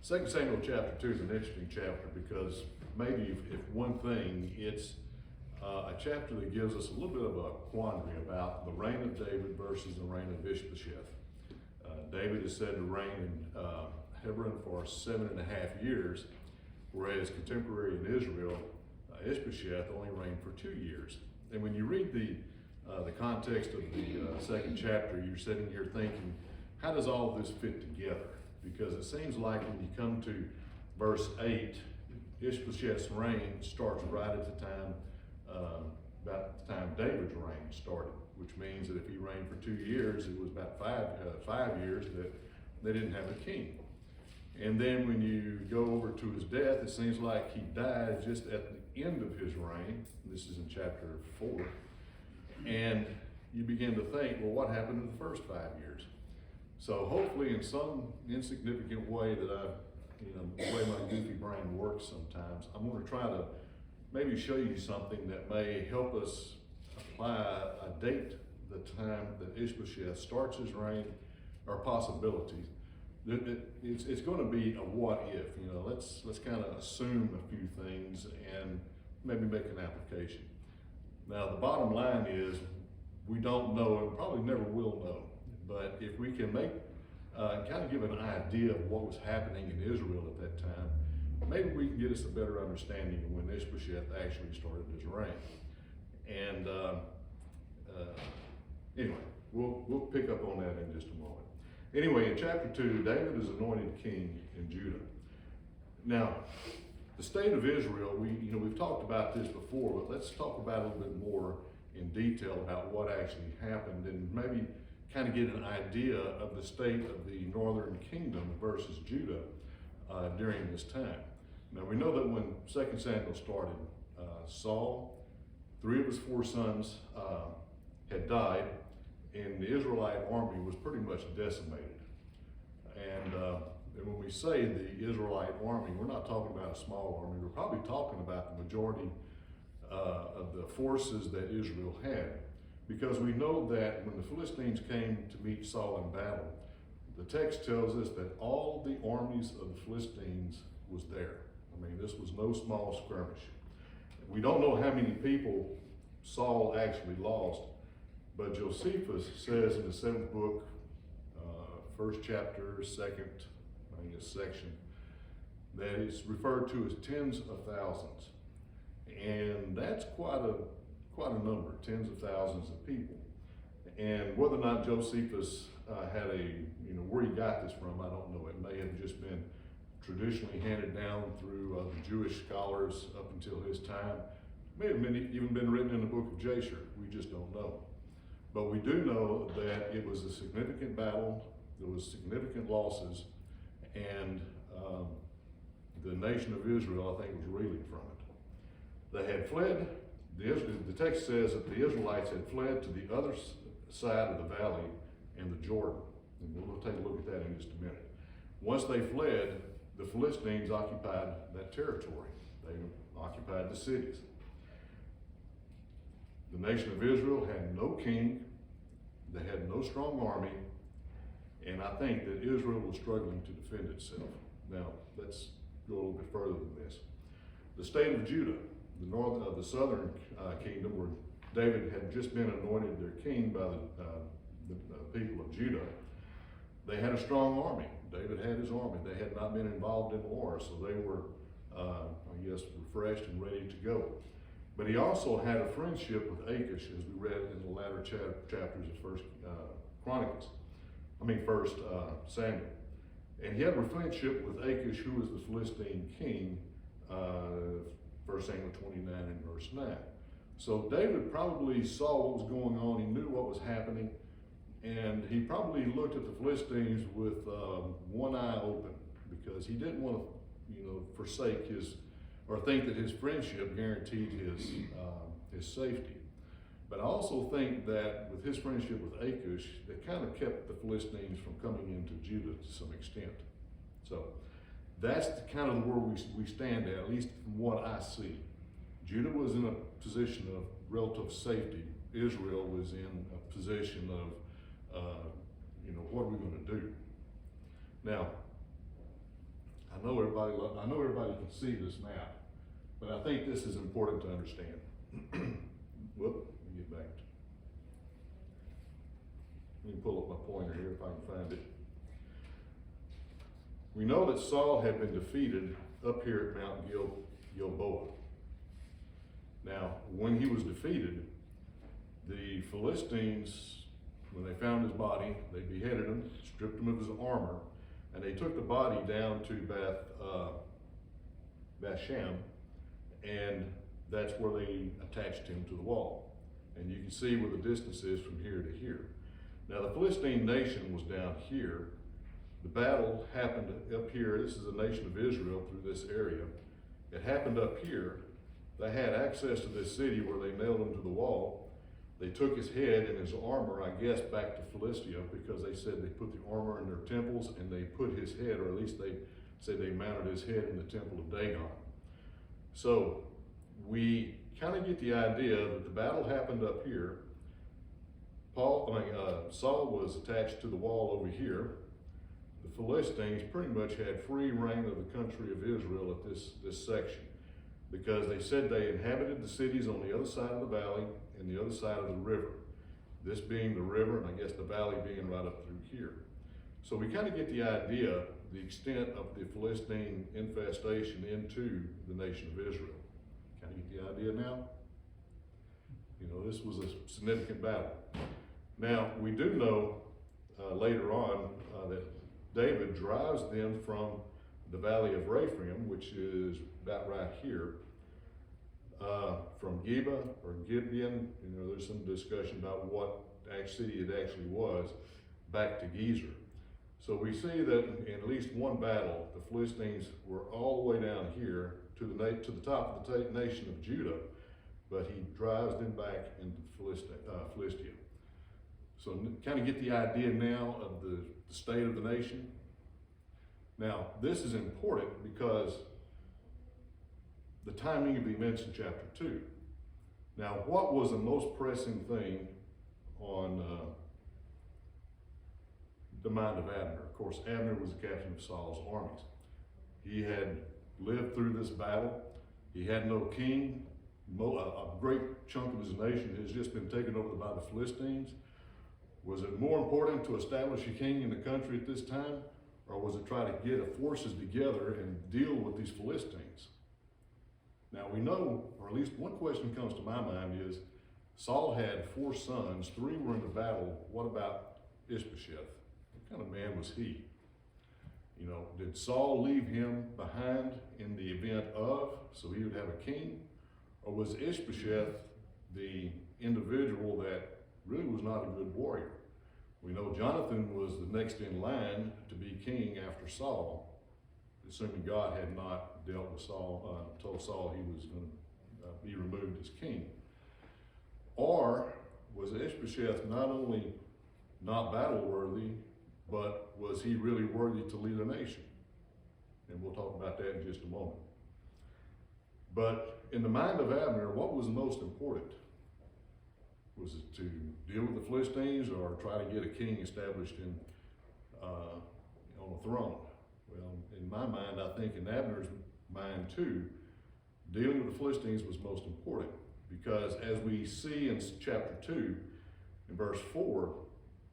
2 Samuel chapter 2 is an interesting chapter because maybe if one thing, it's a chapter that gives us a little bit of a quandary about the reign of David versus the reign of Ishbosheth. David is said to reign in Hebron for 7.5 years, whereas contemporary in Israel, Ishbosheth only reigned for 2 years. And when you read the context of the second chapter, you're sitting here thinking, how does all of this fit together? Because it seems like when you come to verse 8, Ishbosheth's reign starts right at the time, about the time David's reign started, which means that if he reigned for 2 years, it was about five years that they didn't have a king. And then when you go over to his death, it seems like he died just at the end of his reign. This is in chapter 4. And you begin to think, well, what happened in the first 5 years? So hopefully in some insignificant way that the way my goofy brain works sometimes, I'm going to try to maybe show you something that may help us apply a date, the time that Ishbosheth starts his reign, or possibilities. It's going to be a what if, let's kind of assume a few things and maybe make an application. Now the bottom line is we don't know and probably never will know, but if we can make kind of give an idea of what was happening in Israel at that time, maybe we can get us a better understanding of when Ishbosheth actually started his reign. And anyway, we'll pick up on that in just a moment. Anyway, in chapter 2, David is anointed king in Judah. Now, the state of Israel, we've talked about this before, but let's talk about it a little bit more in detail about what actually happened and maybe kind of get an idea of the state of the northern kingdom versus Judah during this time. Now, we know that when 2 Samuel started, Saul, 3 of his 4 sons had died, and the Israelite army was pretty much decimated. And when we say the Israelite army, we're not talking about a small army. We're probably talking about the majority of the forces that Israel had. Because we know that when the Philistines came to meet Saul in battle, the text tells us that all the armies of the Philistines was there. I mean, this was no small skirmish. We don't know how many people Saul actually lost, but Josephus says in the 7th book, 1st chapter, 2nd, section, that it's referred to as tens of thousands. And that's quite a number, tens of thousands of people. And whether or not Josephus had where he got this from, I don't know. It may have just been traditionally handed down through the Jewish scholars up until his time. It may have even been written in the book of Jasher. We just don't know. But we do know that it was a significant battle. There was significant losses, and the nation of Israel, I think, was reeling from it. They had fled. The text says that the Israelites had fled to the other side of the valley and the Jordan. And we'll take a look at that in just a minute. Once they fled, the Philistines occupied that territory. They occupied the cities. The nation of Israel had no king. They had no strong army. And I think that Israel was struggling to defend itself. Now, let's go a little bit further than this. The state of Judah, the southern kingdom, where David had just been anointed their king by the people of Judah, they had a strong army. David had his army. They had not been involved in war, so they were, refreshed and ready to go. But he also had a friendship with Achish, as we read in the latter chapters of First Samuel. And he had a friendship with Achish, who was the Philistine king, 1 Samuel 29 and verse 9. So David probably saw what was going on. He knew what was happening. And he probably looked at the Philistines with one eye open, because he didn't want to, forsake or think that his friendship guaranteed his safety. But I also think that with his friendship with Achish, that kind of kept the Philistines from coming into Judah to some extent. So that's kind of where we stand at least from what I see. Judah was in a position of relative safety. Israel was in a position of, what are we going to do? Now, I know everybody can see this map, but I think this is important to understand. Whoop, let me get back. Let me pull up my pointer here if I can find it. We know that Saul had been defeated up here at Mount Gilboa. Now, when he was defeated, the Philistines, when they found his body, they beheaded him, stripped him of his armor, and they took the body down to Bethshem, and that's where they attached him to the wall. And you can see where the distance is from here to here. Now, the Philistine nation was down here. The battle happened up here. This is the nation of Israel through this area. It happened up here. They had access to this city where they nailed him to the wall. They took his head and his armor, I guess, back to Philistia, because they said they put the armor in their temples, and they put his head, or at least they said they mounted his head in the temple of Dagon. So we kind of get the idea that the battle happened up here. Saul was attached to the wall over here. The Philistines pretty much had free reign of the country of Israel at this section, because they said they inhabited the cities on the other side of the valley and the other side of the river. This being the river, and I guess the valley being right up through here. So we kind of get the idea, the extent of the Philistine infestation into the nation of Israel. Kind of get the idea now? You know, this was a significant battle. Now, we do know later on that David drives them from the valley of Rephaim, which is about right here, from Geba or Gibeon. You know, there's some discussion about what city it actually was, back to Gezer. So we see that in at least one battle, the Philistines were all the way down here to the top of the nation of Judah, but he drives them back into Philistia. So kind of get the idea now of the state of the nation. Now, this is important because the timing of the events in chapter 2. Now, what was the most pressing thing on the mind of Abner? Of course, Abner was the captain of Saul's armies. He had lived through this battle. He had no king. A great chunk of his nation has just been taken over by the Philistines. Was it more important to establish a king in the country at this time, or was it try to get forces together and deal with these Philistines? Now we know, or at least one question comes to my mind is, Saul had 4 sons, 3 were in the battle. What about Ishbosheth? What kind of man was he? You know, did Saul leave him behind in the event of, so he would have a king? Or was Ishbosheth the individual that really was not a good warrior? We know Jonathan was the next in line to be king after Saul, assuming God had not dealt with Saul, told Saul he was going to be removed as king. Or was Ishbosheth not only not battle worthy, but was he really worthy to lead a nation? And we'll talk about that in just a moment. But in the mind of Abner, what was most important? Was it to deal with the Philistines or try to get a king established on a throne? Well, in my mind, I think in Abner's mind too, dealing with the Philistines was most important, because as we see in chapter 2, in verse 4,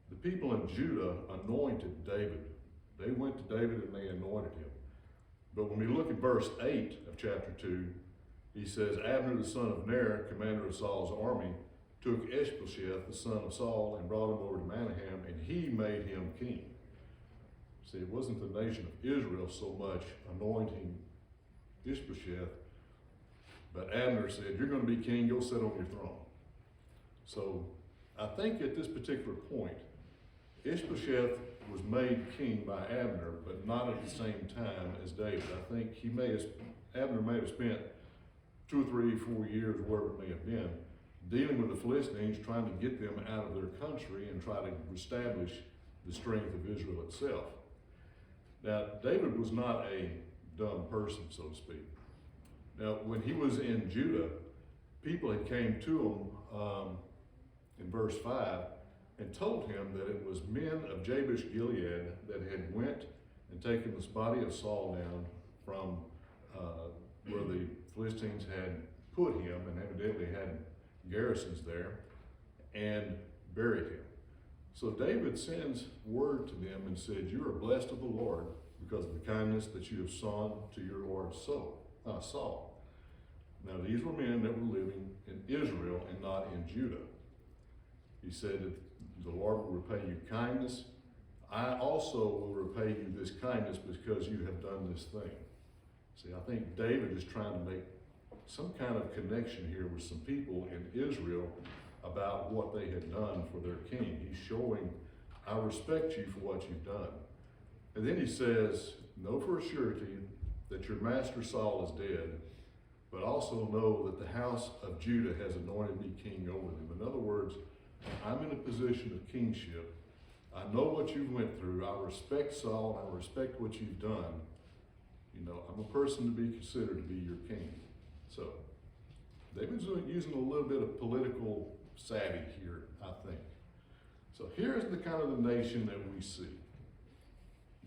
the people in Judah anointed David. They went to David and they anointed him. But when we look at verse 8 of chapter 2, he says, Abner the son of Ner, commander of Saul's army, took Ishbosheth the son of Saul and brought him over to Mahanaim, and he made him king. See, it wasn't the nation of Israel so much anointing Ishbosheth, but Abner said, you're going to be king, you'll sit on your throne. So I think at this particular point, Ishbosheth was made king by Abner, but not at the same time as David. I think Abner may have spent 2 or 3, 4 years, wherever it may have been, dealing with the Philistines, trying to get them out of their country and try to establish the strength of Israel itself. Now, David was not a dumb person, so to speak. Now, when he was in Judah, people had came to him in verse 5 and told him that it was men of Jabesh Gilead that had went and taken the body of Saul down from where the Philistines had put him, and evidently had garrisons there, and buried him. So David sends word to them and said, "You are blessed of the Lord because of the kindness that you have shown to your Lord Saul." Now these were men that were living in Israel and not in Judah. He said that the Lord will repay you kindness. I also will repay you this kindness because you have done this thing. See, I think David is trying to make some kind of connection here with some people in Israel about what they had done for their king. He's showing, I respect you for what you've done. And then he says, know for a surety that your master Saul is dead, but also know that the house of Judah has anointed me king over them. In other words, I'm in a position of kingship. I know what you went through. I respect Saul, and I respect what you've done. You know, I'm a person to be considered to be your king. So, David's using a little bit of political savvy here, I think. So here's the kind of the nation that we see.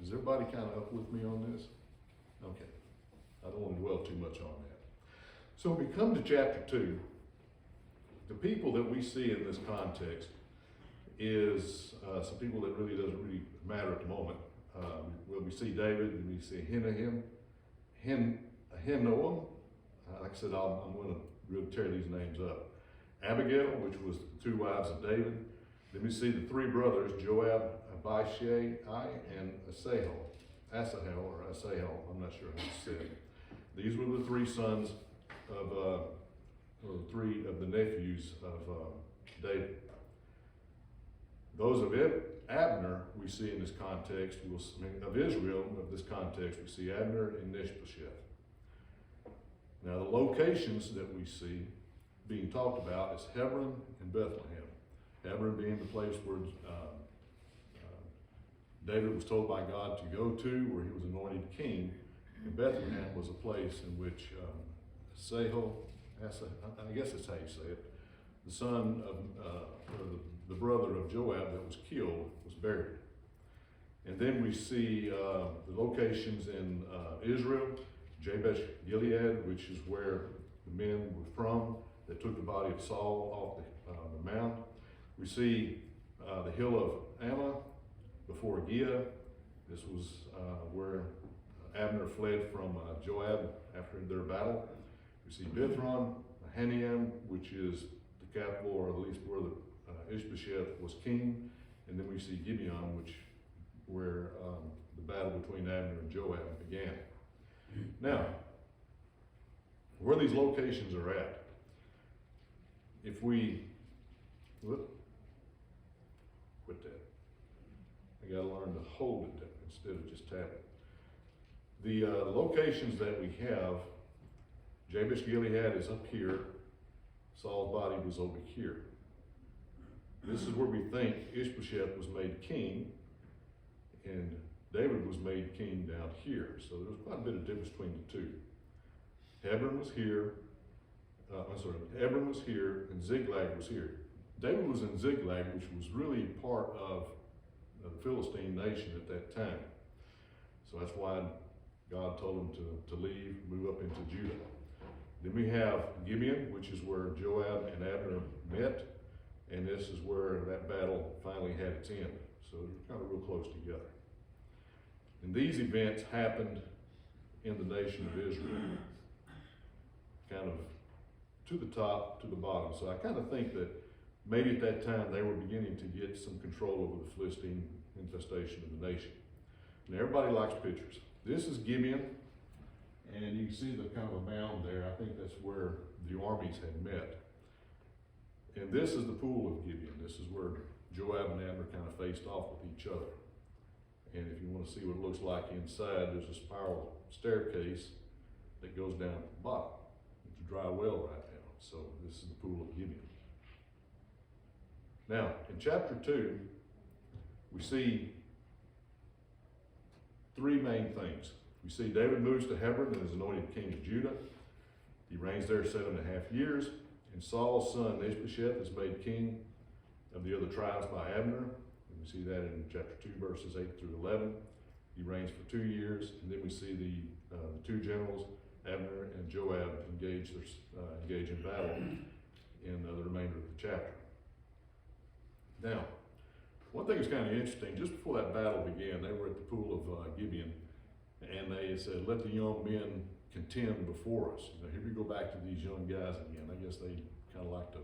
Is everybody kind of up with me on this? Okay. I don't want to dwell too much on that. So when we come to chapter 2, the people that we see in this context is some people that really doesn't really matter at the moment. Well, we see David, and we see Ahinoam. Like I said, I'm going to really tear these names up. Abigail, which was the two wives of David. Then we see the three brothers, Joab, Abishai, and Asahel, I'm not sure how to say it. These were the three sons of, or three of the nephews of David. Those of Abner, we see in this context, of Israel, of this context, we see Abner and Ishbosheth. Now the locations that we see being talked about is Hebron and Bethlehem. Hebron being the place where David was told by God to go to, where he was anointed king. And Bethlehem was a place in which I guess that's how you say it, the son of, or the brother of Joab that was killed, was buried. And then we see the locations in Israel, Jabesh Gilead, which is where the men were from that took the body of Saul off the mount. We see the hill of Ammah before Giah. This was where Abner fled from Joab after their battle. We see Bithron, Hanaim, which is the capital, or at least where the Ishbosheth was king. And then we see Gibeon, where the battle between Abner and Joab began. Now, where these locations are at, if we, quit that. I gotta learn to hold it instead of just tap it. The locations that we have, Jabesh Gilead is up here. Saul's body was over here. This is where we think Ishbosheth was made king, and David was made king down here. So there's quite a bit of difference between the two. Hebron was here, Hebron was here, and Ziklag was here. David was in Ziklag, which was really part of the Philistine nation at that time. So that's why God told him to leave, move up into Judah. Then we have Gibeon, which is where Joab and Abner met, and this is where that battle finally had its end. So they're kind of real close together. And these events happened in the nation of Israel, kind of to the top, to the bottom. So I kind of think that maybe at that time they were beginning to get some control over the Philistine infestation of the nation. Now everybody likes pictures. This is Gibeon, and you can see the kind of a mound there. I think that's where the armies had met. And this is the pool of Gibeon. This is where Joab and Abner kind of faced off with each other. And if you want to see what it looks like inside, there's a spiral staircase that goes down to the bottom. It's a dry well right now. So this is the pool of Gibeon. Now, in chapter 2, we see three main things. We see David moves to Hebron and is anointed king of Judah. He reigns there 7.5 years. And Saul's son Ishbosheth is made king of the other tribes by Abner. And we see that in chapter 2, verses 8 through 11. He reigns for 2 years, and then we see the two generals, Abner and Joab, engage in battle in the remainder of the chapter. Now, one thing that's kind of interesting, just before that battle began, they were at the pool of Gibeon, and they said, let the young men contend before us. Now, here we go back to these young guys again. I guess they kind of like to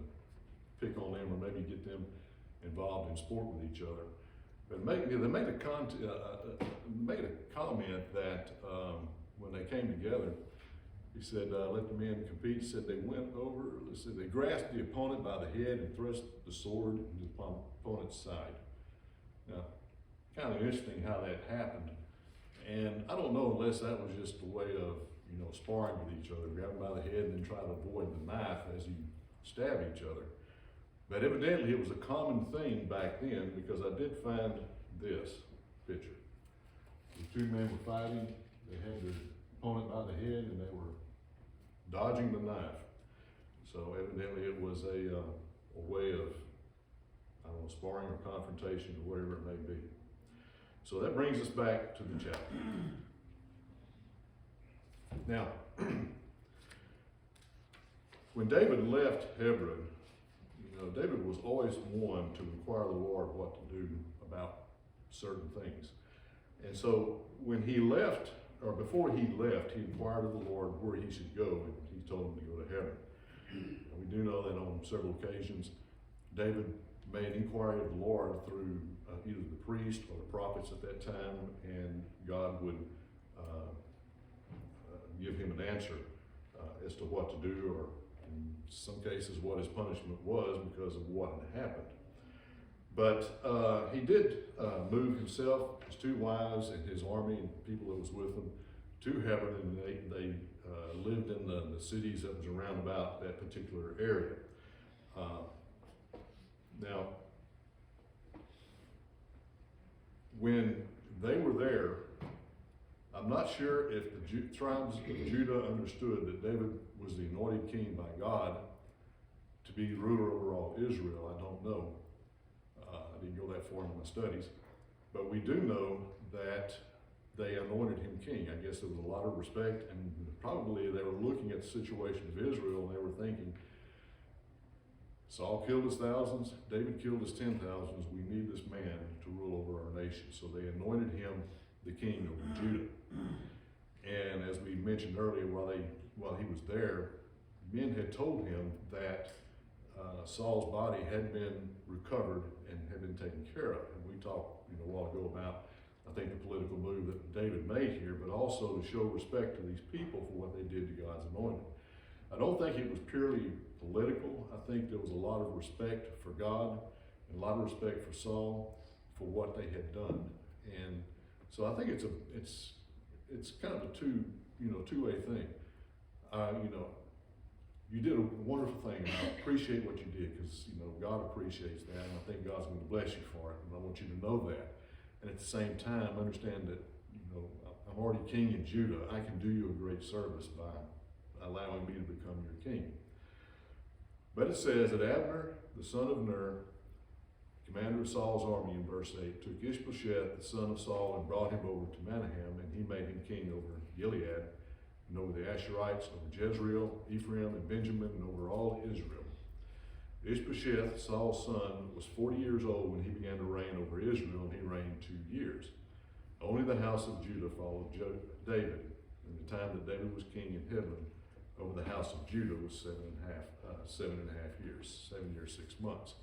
pick on them or maybe get them involved in sport with each other. But they made a comment that when they came together, he said, let the men compete. He said they went over, they grasped the opponent by the head and thrust the sword into the opponent's side. Now, kind of interesting how that happened. And I don't know unless that was just a way of, sparring with each other, grab them by the head and then try to avoid the knife as you stab each other. But evidently it was a common thing back then, because I did find this picture. The two men were fighting, they had their opponent by the head and they were dodging the knife. So evidently it was a way of, sparring or confrontation or whatever it may be. So that brings us back to the chapter. Now, when David left Hebron, David was always one to inquire of the Lord what to do about certain things. And so when he left, or before he left, he inquired of the Lord where he should go, and he told him to go to Hebron. And we do know that on several occasions, David made inquiry of the Lord through either the priest or the prophets at that time, and God would give him an answer as to what to do, or in some cases what his punishment was because of what had happened. But he did move himself, his two wives, and his army and people that was with him to Hebron, and they lived in the cities that was around about that particular area. Now, when they were there, I'm not sure if the tribes of Judah understood that David was the anointed king by God to be ruler over all Israel. I don't know. I didn't go that far in my studies. But we do know that they anointed him king. I guess there was a lot of respect, and probably they were looking at the situation of Israel and they were thinking, Saul killed his thousands, David killed his 10,000s. We need this man to rule over our nation. So they anointed him the king over Judah. And as we mentioned earlier, while he was there, men had told him that Saul's body had been recovered and had been taken care of. And we talked a while ago about, I think, the political move that David made here, but also to show respect to these people for what they did to God's anointed. I don't think it was purely political. I think there was a lot of respect for God and a lot of respect for Saul for what they had done. And so I think it's kind of a two-way thing. You did a wonderful thing, and I appreciate what you did, because God appreciates that, and I think God's going to bless you for it, and I want you to know that. And at the same time, understand that I'm already king in Judah. I can do you a great service by allowing me to become your king. But it says that Abner, the son of Ner, commander of Saul's army, in verse 8, took Ishbosheth, the son of Saul, and brought him over to Mahanaim, and he made him king over Gilead, and over the Asherites, over Jezreel, Ephraim, and Benjamin, and over all Israel. Ishbosheth, Saul's son, was 40 years old when he began to reign over Israel, and he reigned 2 years. Only the house of Judah followed David, and the time that David was king in Hebron over the house of Judah was 7.5 years, 7 years, 6 months.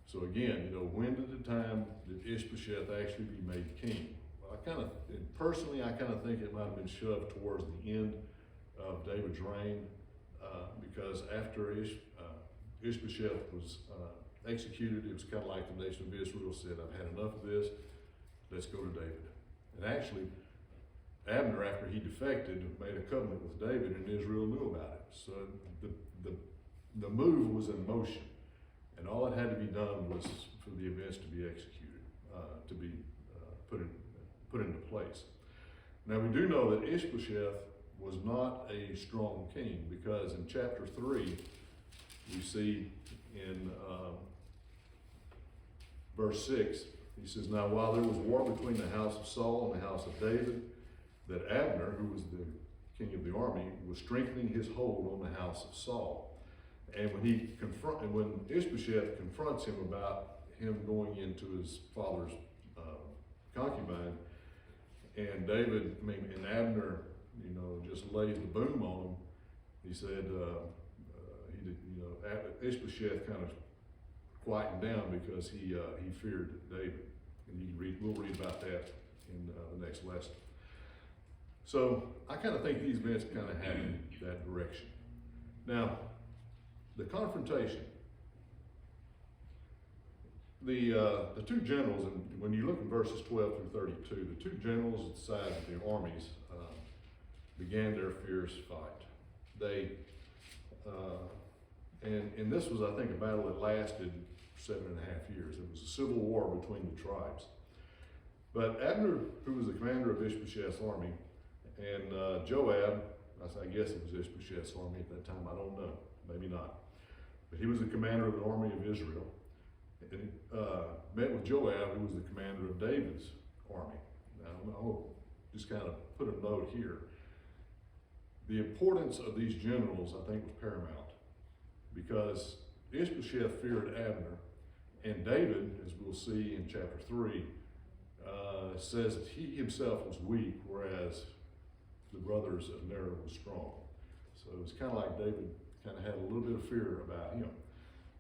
So again, when did the time did Ishbosheth actually be made king? Well, personally, I kind of think it might have been shoved towards the end of David's reign, because after Ishbosheth was executed, it was kind of like the nation of Israel said, I've had enough of this, let's go to David. And actually, Abner, after he defected, made a covenant with David, and Israel knew about it. So the move was in motion, and all that had to be done was for the events to be executed, to be put into place. Now we do know that Ishbosheth was not a strong king, because in chapter 3, we see in verse 6, He says, now while there was war between the house of Saul and the house of David, that Abner, who was the king of the army, was strengthening his hold on the house of Saul. And when Ishbosheth confronts him about him going into his father's concubine, and Abner, just lays the boom on him. He said, Ishbosheth kind of quietened down because he feared David, and we'll read about that in the next lesson. So I kind of think these events kind of happened that direction. Now, the confrontation. The two generals, and when you look in verses 12 through 32, the two generals at the sides of the armies began their fierce fight. And this was, I think, a battle that lasted 7.5 years. It was a civil war between the tribes. But Abner, who was the commander of Ishbosheth's army, and Joab, I guess it was Ishbosheth's army at that time, I don't know, maybe not. But he was the commander of the army of Israel. And met with Joab, who was the commander of David's army. Now, I'll just kind of put a note here. The importance of these generals, I think, was paramount, because Ishbosheth feared Abner, and David, as we'll see in chapter 3, says that he himself was weak, whereas the brothers of Ner were strong. So it was kind of like David kind of had a little bit of fear about him.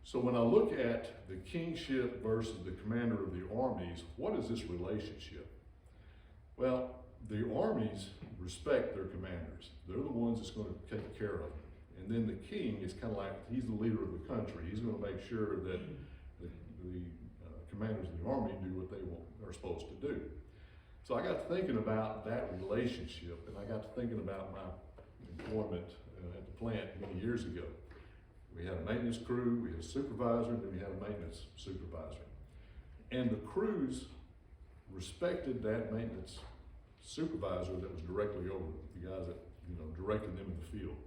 So when I look at the kingship versus the commander of the armies, what is this relationship? Well, the armies respect their commanders. They're the ones that's going to take care of them. And then the king is kind of like, he's the leader of the country. He's going to make sure that the commanders of the army do what are supposed to do. So I got to thinking about that relationship, and I got to thinking about my employment at the plant many years ago. We had a maintenance crew, we had a supervisor, and then we had a maintenance supervisor. And the crews respected that maintenance supervisor that was directly over them, the guys that directed them in the field.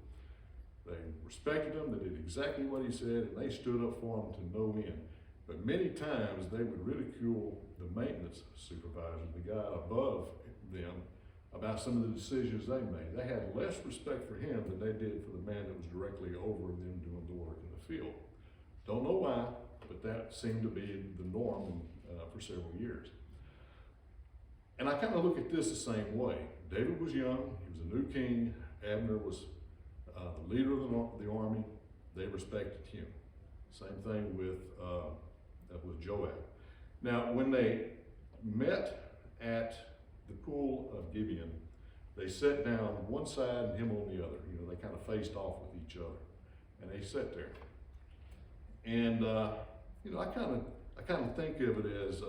They respected him, they did exactly what he said, and they stood up for him to no end. But many times they would ridicule the maintenance supervisor, the guy above them, about some of the decisions they made. They had less respect for him than they did for the man that was directly over them doing the work in the field. Don't know why, but that seemed to be the norm for several years. And I kind of look at this the same way. David was young, he was a new king. Abner was the leader of the army. They respected him. Same thing with Joab. Now, when they met at the pool of Gibeon, they sat down on one side and him on the other. They kind of faced off with each other, and they sat there. And I kind of think of it as,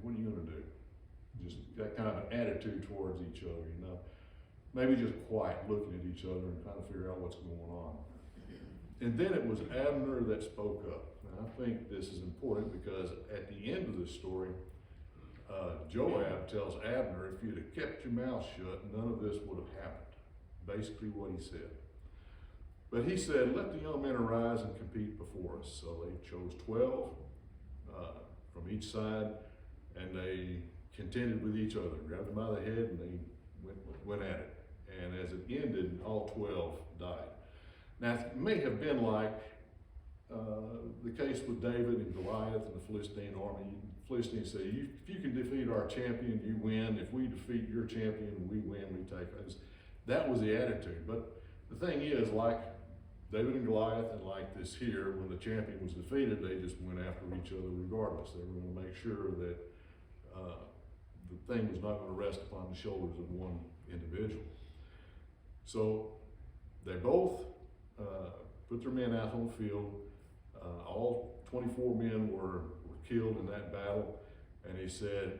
what are you going to do? Just that kind of an attitude towards each other, Maybe just quiet, looking at each other and trying to figure out what's going on. And then it was Abner that spoke up. And I think this is important because at the end of this story, Joab tells Abner, if you'd have kept your mouth shut, none of this would have happened. Basically what he said. But he said, let the young men arise and compete before us. So they chose 12 from each side, and they contended with each other, grabbed them by the head, and they went at it. And as it ended, all 12 died. Now, it may have been like the case with David and Goliath and the Philistine army. The Philistines say, if you can defeat our champion, you win. If we defeat your champion, we win, we take it. That was the attitude. But the thing is, like David and Goliath, and like this here, when the champion was defeated, they just went after each other regardless. They were going to make sure that the thing was not going to rest upon the shoulders of one individual. So they both put their men out on the field. All 24 men were killed in that battle. And he said,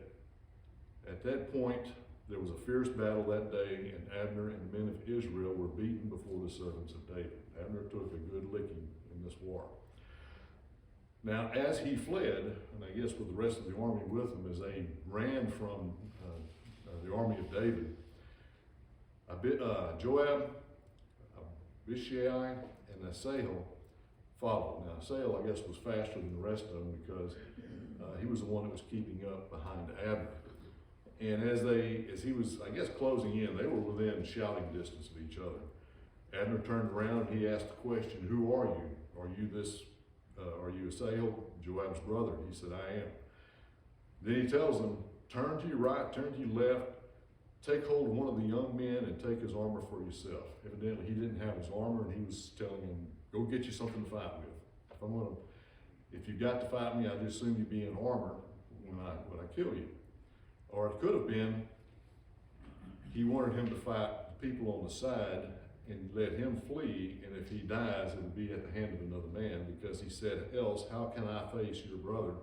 at that point, there was a fierce battle that day, and Abner and the men of Israel were beaten before the servants of David. Abner took a good licking in this war. Now, as he fled, and I guess with the rest of the army with him, as they ran from the army of David, Joab, Abishai, and Asahel followed. Now, Asahel, I guess, was faster than the rest of them because he was the one that was keeping up behind Abner. And as he was, I guess, closing in, they were within shouting distance of each other. Abner turned around and he asked the question, "Who are you? Are you Asahel, Joab's brother?" He said, "I am." Then he tells them, "Turn to your right, turn to your left, take hold of one of the young men and take his armor for yourself." Evidently, he didn't have his armor, and he was telling him, "Go get you something to fight with. If you've got to fight me, I just assume you be in armor when I kill you." Or it could have been he wanted him to fight the people on the side and let him flee, and if he dies, it would be at the hand of another man, because he said, "Else, how can I face your brother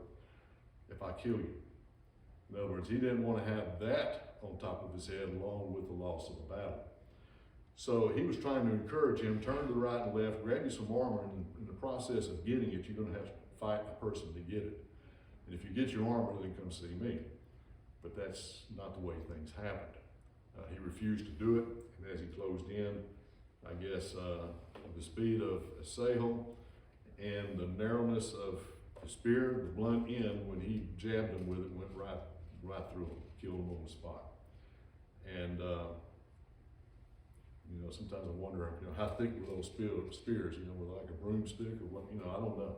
if I kill you?" In other words, he didn't want to have that on top of his head along with the loss of the battle. So he was trying to encourage him, turn to the right and left, grab you some armor, and in the process of getting it, you're going to have to fight a person to get it. And if you get your armor, then come see me. But that's not the way things happened. He refused to do it, and as he closed in, I guess the speed of Asahel and the narrowness of the spear, the blunt end, when he jabbed him with it, went right through him, killed him on the spot. And sometimes I wonder, how thick were those spears? With like a broomstick or what? I don't know.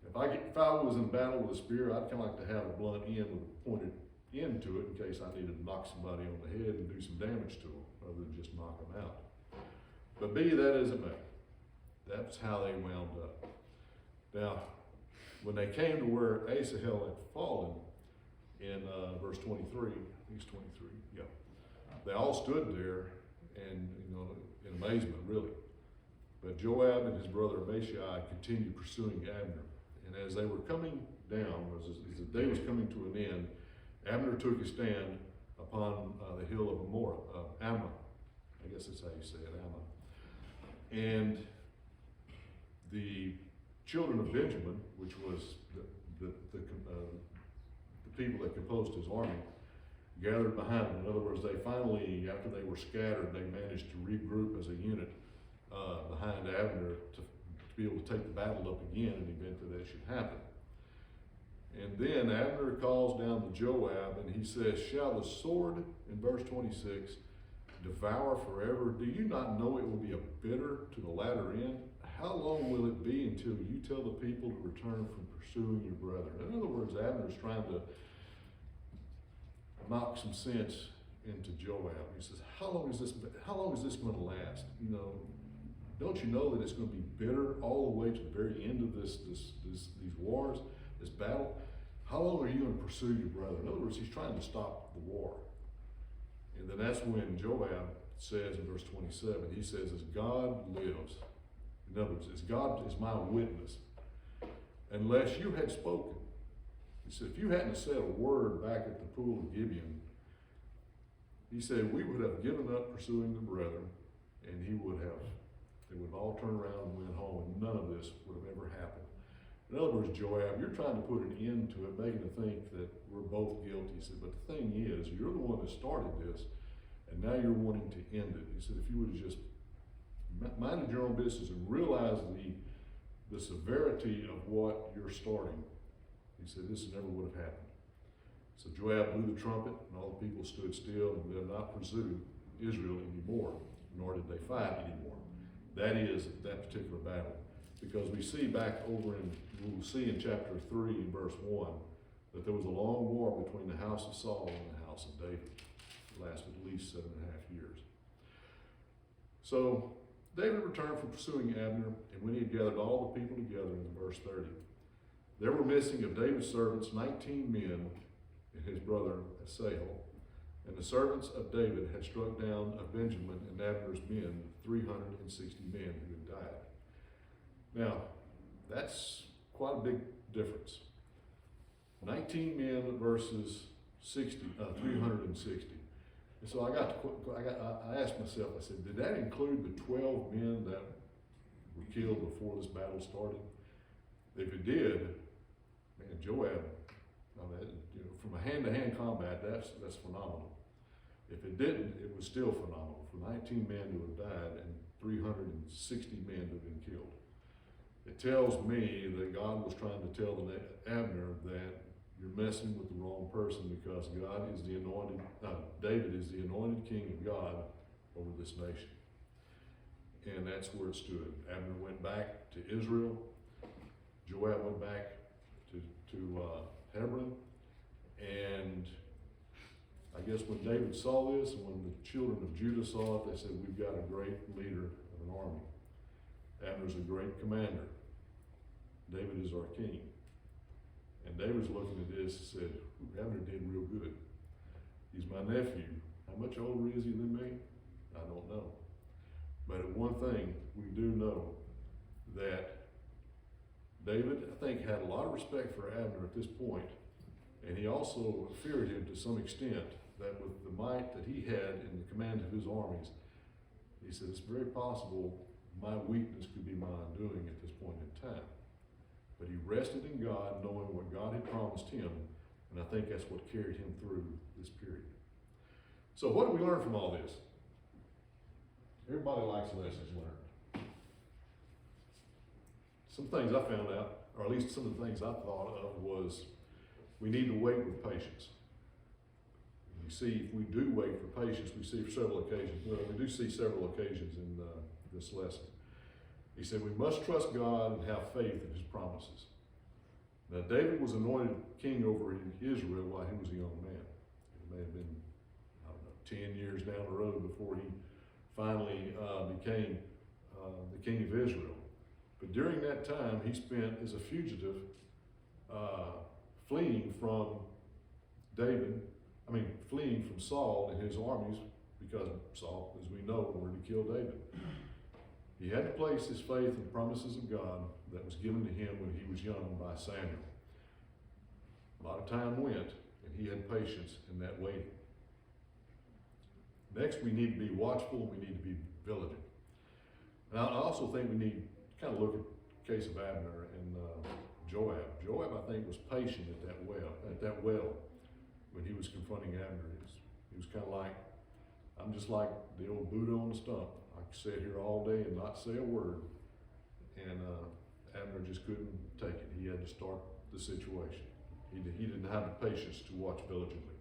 If I was in battle with a spear, I'd kind of like to have a blunt end with a pointed end to it in case I needed to knock somebody on the head and do some damage to them, rather than just knock them out. But be that as it may, that's how they wound up. Now, when they came to where Asahel had fallen, in verse 23, I think it's 23, yeah, they all stood there and, in amazement, really. But Joab and his brother Abishai continued pursuing Abner. And as they were coming down, as the day was coming to an end, Abner took his stand upon the hill of Ammah. I guess that's how you say it, Ammah. And the children of Benjamin, which was the people that composed his army, gathered behind him. In other words, they finally, after they were scattered, they managed to regroup as a unit behind Abner to be able to take the battle up again in the event that should happen. And then Abner calls down to Joab and he says, "Shall the sword," in verse 26, "devour forever? Do you not know it will be a bitter to the latter end? How long will it be until you tell the people to return from pursuing your brethren?" In other words, Abner is trying to knock some sense into Joab. He says, how long is this going to last? Don't you know that it's going to be bitter all the way to the very end of these wars, this battle? How long are you going to pursue your brother? In other words, he's trying to stop the war. And then that's when Joab says in verse 27, he says, "As God lives," in other words, "as God is my witness, unless you had spoken," he said, "if you hadn't said a word back at the pool of Gibeon," he said, "we would have given up pursuing the brethren, and they would have all turned around and went home, and none of this would have ever happened." In other words, Joab, you're trying to put an end to it, making it think that we're both guilty. He said, but the thing is, you're the one that started this, and now you're wanting to end it. He said, if you would have just minded your own business and realized the severity of what you're starting, he said, this never would have happened. So Joab blew the trumpet, and all the people stood still and did not pursue Israel anymore, nor did they fight anymore. That is that particular battle. Because we see back over we'll see in chapter 3 and verse 1, that there was a long war between the house of Saul and the house of David. It lasted at least 7.5 years. So David returned from pursuing Abner, and when he had gathered all the people together, in verse 30, there were missing of David's servants 19 men and his brother Asahel, and the servants of David had struck down of Benjamin and Abner's men 360 men who had died. Now, that's quite a big difference. 19 men versus 360. And so I asked myself, I said, did that include the 12 men that were killed before this battle started? If it did, man, Joab, from a hand-to-hand combat, that's phenomenal. If it didn't, it was still phenomenal. For 19 men to have died and 360 men to have been killed. it tells me that God was trying to tell Abner that you're messing with the wrong person, because God is the anointed, David is the anointed king of God over this nation. And that's where it stood. Abner went back to Israel. Joab went back to Hebron. And I guess when David saw this, and when the children of Judah saw it, they said, we've got a great leader of an army. Abner's a great commander. David is our king. And David's looking at this and said, Abner did real good. He's my nephew. How much older is he than me? I don't know. But one thing we do know, that David, I think, had a lot of respect for Abner at this point, and he also feared him to some extent, that with the might that he had in the command of his armies, he said, it's very possible my weakness could be my undoing at this point in time. But he rested in God, knowing what God had promised him, and I think that's what carried him through this period. So what do we learn from all this? Everybody likes lessons learned. Some things I found out, or at least some of the things I thought of, was we need to wait with patience. You see, if we do wait for patience, we see several occasions. Well, we do see several occasions in this lesson. He said we must trust God and have faith in his promises. Now, David was anointed king over Israel while he was a young man. It may have been, 10 years down the road before he finally became the king of Israel. But during that time, he spent as a fugitive, fleeing from Saul and his armies, because Saul, as we know, wanted to kill David. He had to place his faith in the promises of God that was given to him when he was young by Samuel. A lot of time went, and he had patience in that waiting. Next, we need to be watchful, and we need to be vigilant. And I also think we need to kind of look at the case of Abner and Joab. Joab, I think, was patient at that well when he was confronting Abner. He was kind of like, I'm just like the old Buddha on the stump. I could sit here all day and not say a word. And Abner just couldn't take it. He had to start the situation. He didn't have the patience to watch diligently.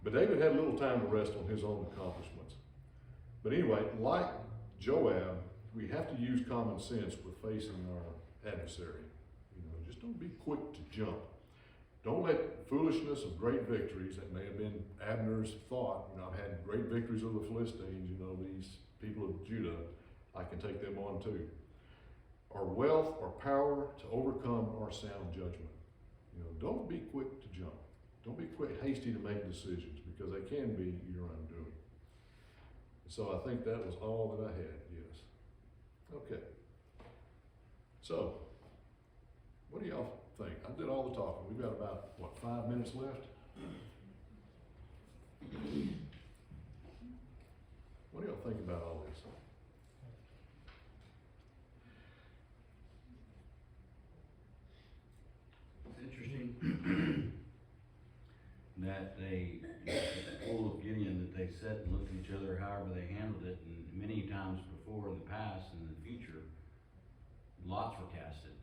But David had little time to rest on his own accomplishments. But anyway, like Joab, we have to use common sense with facing our adversary. Just don't be quick to jump. Don't let foolishness of great victories, that may have been Abner's thought, I've had great victories over the Philistines, these people of Judah, I can take them on too. Or wealth or power to overcome our sound judgment. Don't be quick to jump. Don't be hasty to make decisions, because they can be your undoing. So I think that was all that I had, yes. Okay. So, what do y'all think? I did all the talking. We've got about, 5 minutes left? What do y'all think about all this? It's interesting that they, the pool of Gideon, that they sat and looked at each other, however they handled it, and many times before in the past and in the future, lots were casted.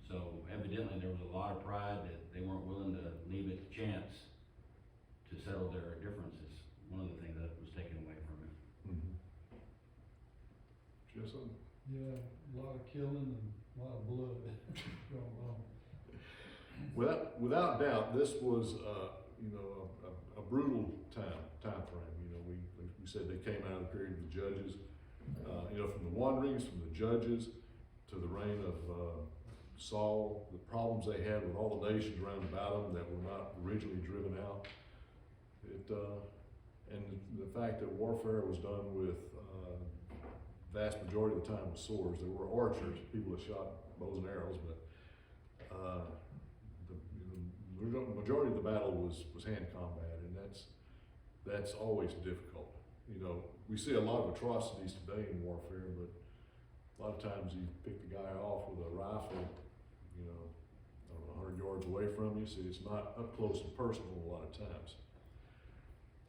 So evidently there was a lot of pride that they weren't willing to leave it to chance to settle their differences. One of the things that was taken away from it. Mm-hmm. Jason? Yeah, a lot of killing and a lot of blood going on. Without doubt, this was a brutal time frame. We said they came out of the period of the judges. From the wanderings, from the judges to the reign of Saul, the problems they had with all the nations around about them that were not originally driven out. And the fact that warfare was done with vast majority of the time with swords. There were archers, people that shot bows and arrows, but the majority of the battle was hand combat, and that's always difficult. We see a lot of atrocities today in warfare, but a lot of times you pick the guy off with a rifle, 100 yards away from you, so it's not up close and personal a lot of times.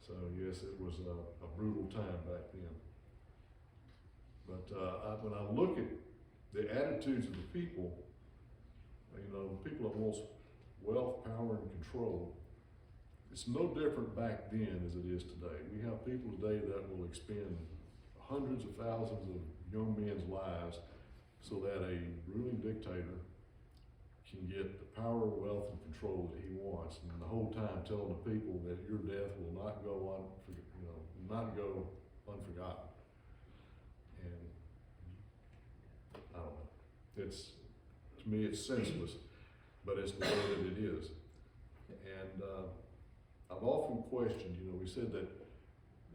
So yes, it was a brutal time back then. But when I look at the attitudes of the people, you know, people that wants wealth, power, and control, it's no different back then as it is today. We have people today that will expend hundreds of thousands of young men's lives so that a ruling dictator can get the power, wealth, and control that he wants, and the whole time telling the people that your death will not go unforgotten. And I don't know. It's, to me, it's senseless, but it's the way that it is. And I've often questioned, you know, we said that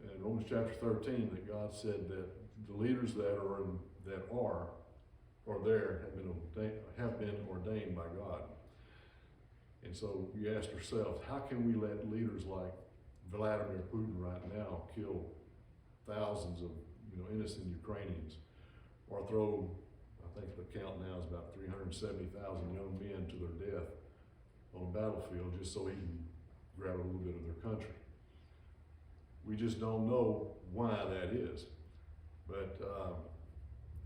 in Romans chapter 13 that God said that the leaders that are have been ordained by God. And so you ask yourself, how can we let leaders like Vladimir Putin right now kill thousands of, you know, innocent Ukrainians, or throw, I think the count now is about 370,000 young men to their death on a battlefield just so he can grab a little bit of their country? We just don't know why that is. But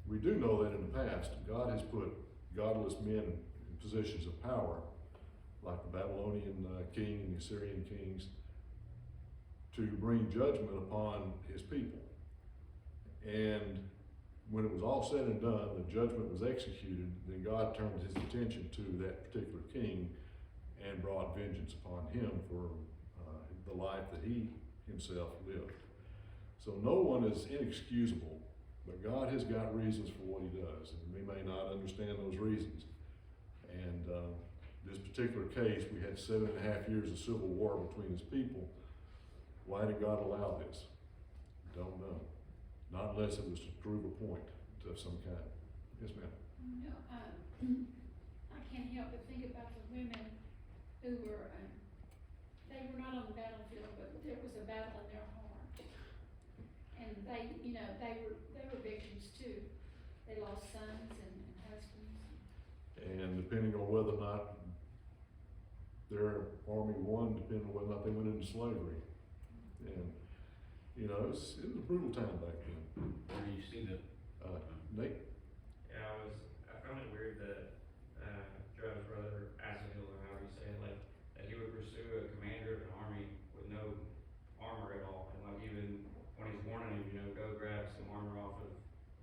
we do know that in the past, God has put godless men in positions of power, like the Babylonian king and the Assyrian kings, to bring judgment upon his people. And when it was all said and done, the judgment was executed, then God turned his attention to that particular king and brought vengeance upon him for the life that he himself lived. So no one is inexcusable, but God has got reasons for what he does, and we may not understand those reasons. And this particular case, we had 7.5 years of civil war between his people. Why did God allow this? Don't know. Not unless it was to prove a point of some kind. Yes, ma'am. No, I can't help but think about the women who were, they were not on the battlefield, but there was a battle in their heart. And they, you know, they were victims too. They lost sons and husbands. And depending on whether or not their army won, depending on whether or not they went into slavery. And, you know, it was a brutal time back then. Where do you see the, Nate? Yeah, I found it weird that Joe's brother, Asahel, or however you say it, like, that he would pursue a commander of an army with no armor at all. And like, even when he's warning him, you know, go grab some armor off of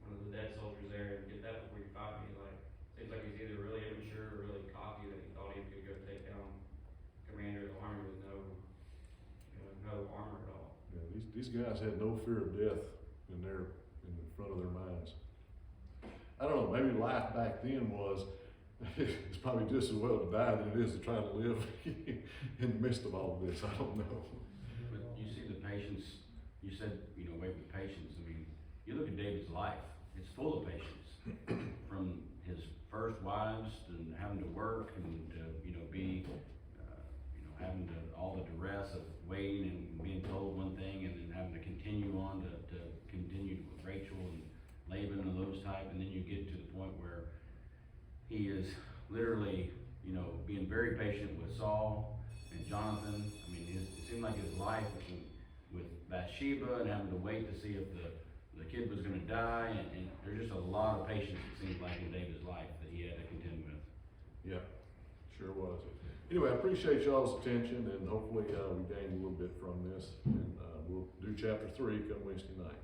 one of the dead soldiers there and get that before you fight me. Like, seems like he's either really immature or really cocky that he thought he could go take down commander of the army with no, you know, no armor at all. Yeah, these guys had no fear of death in the front of their minds. I don't know, maybe life back then was, it's probably just as well to die than it is to try to live in the midst of all of this. I don't know. but you see the patience, you said, you know, wait with patience. I mean, you look at David's life, it's full of patience. From his first wives and having to work and you know, be, you know, having to, all the duress of waiting and being told one thing and then having to continue on to continue with Rachel and Laban and those type, and then you get to the point where he is literally, you know, being very patient with Saul and Jonathan. I mean, it seemed like his life with Bathsheba and having to wait to see if the kid was going to die, and there's just a lot of patience, it seems like, in David's life that he had to contend with. Yeah, sure was. Anyway, I appreciate y'all's attention, and hopefully we gained a little bit from this, and we'll do chapter 3 come Wednesday night.